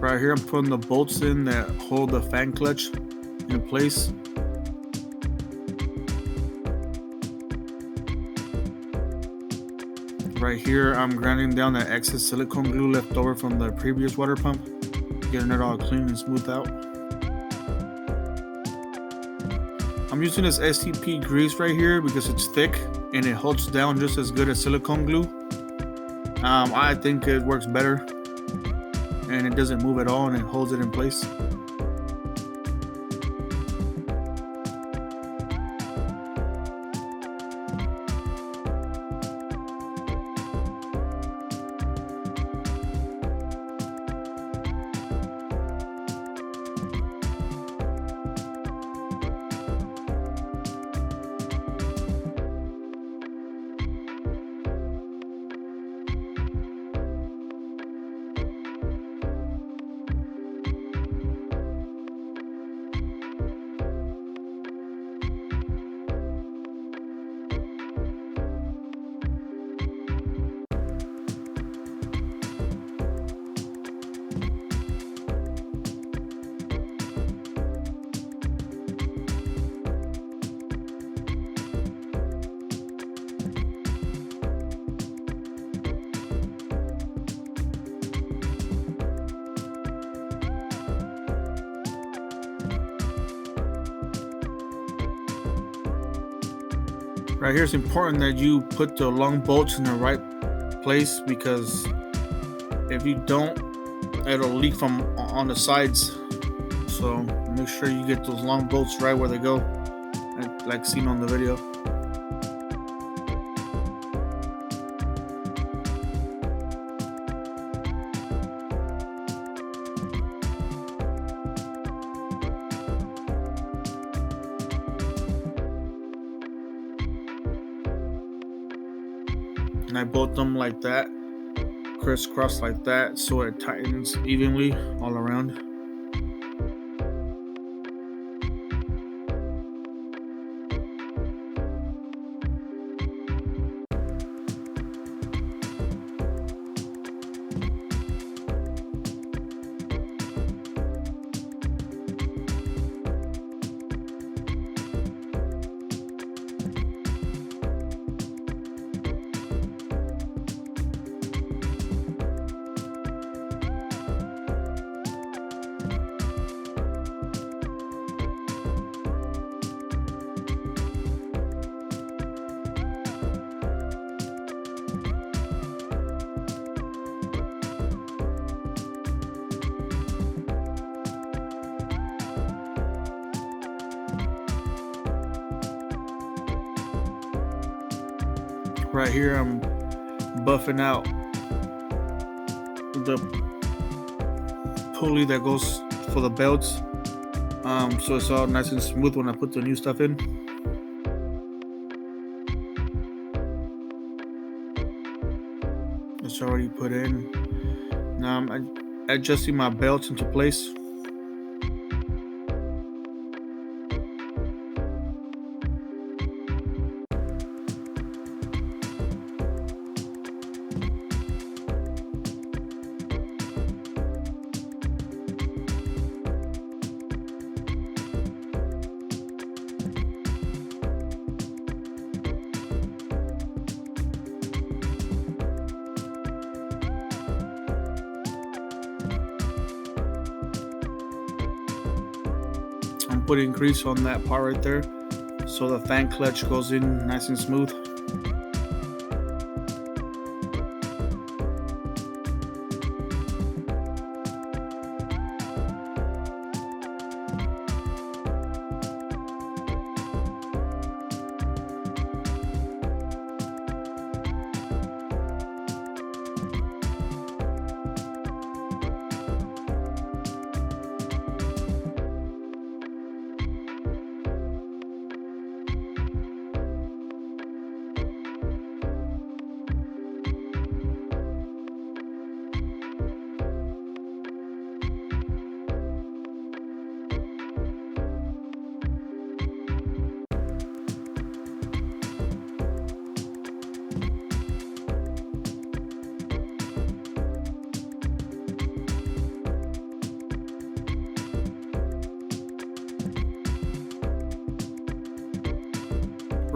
Right here I'm putting the bolts in that hold the fan clutch in place. Right here I'm grinding down that excess silicone glue left over from the previous water pump, getting it all clean and smooth out. I'm using this STP grease right here because it's thick and it holds down just as good as silicone glue. I think it works better and it doesn't move at all and it holds it in place. Right here, it's important that you put the long bolts in the right place, because if you don't, it'll leak from on the sides. So make sure you get those long bolts right where they go, like seen on the video. And I bolt them like that, crisscross like that, so it tightens evenly all around. Right here I'm buffing out the pulley that goes for the belts, so it's all nice and smooth when I put the new stuff in. It's already put in. Now I'm adjusting my belts into place. I'm putting grease on that part right there, so the fan clutch goes in nice and smooth.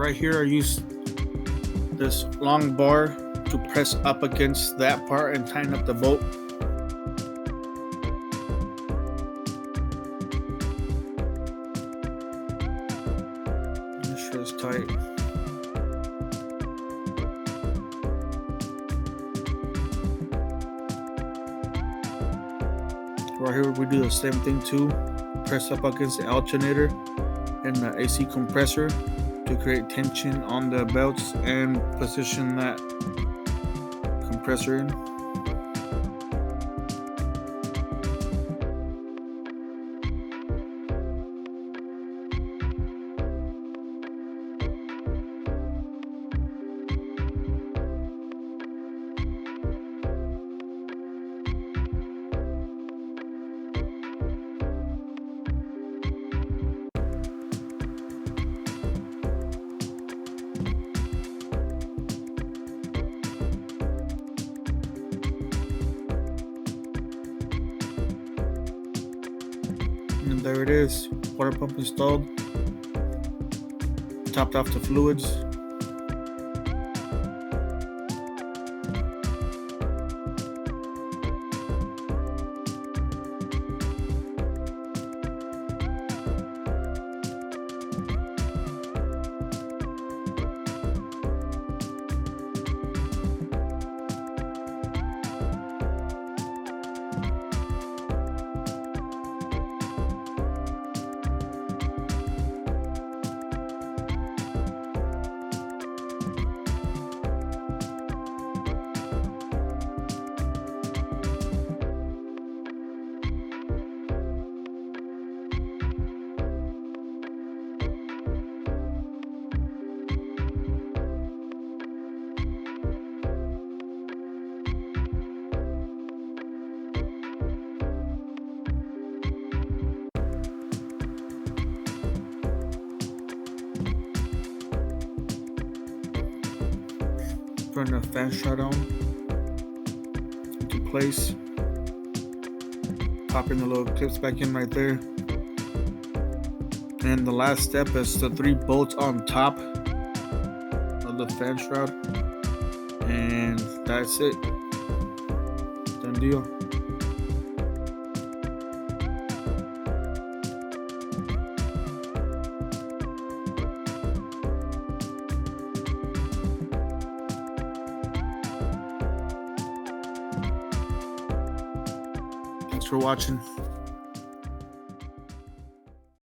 right here I use this long bar to press up against that part and tighten up the bolt. Make sure it's tight. Right here we do the same thing too. Press up against the alternator and the AC compressor to create tension on the belts and position that compressor in. And there it is, water pump installed. Topped off the fluids. Putting the fan shroud on into place. Popping the little clips back in right there. And the last step is the 3 bolts on top of the fan shroud. And that's it. Done deal. Thanks for watching.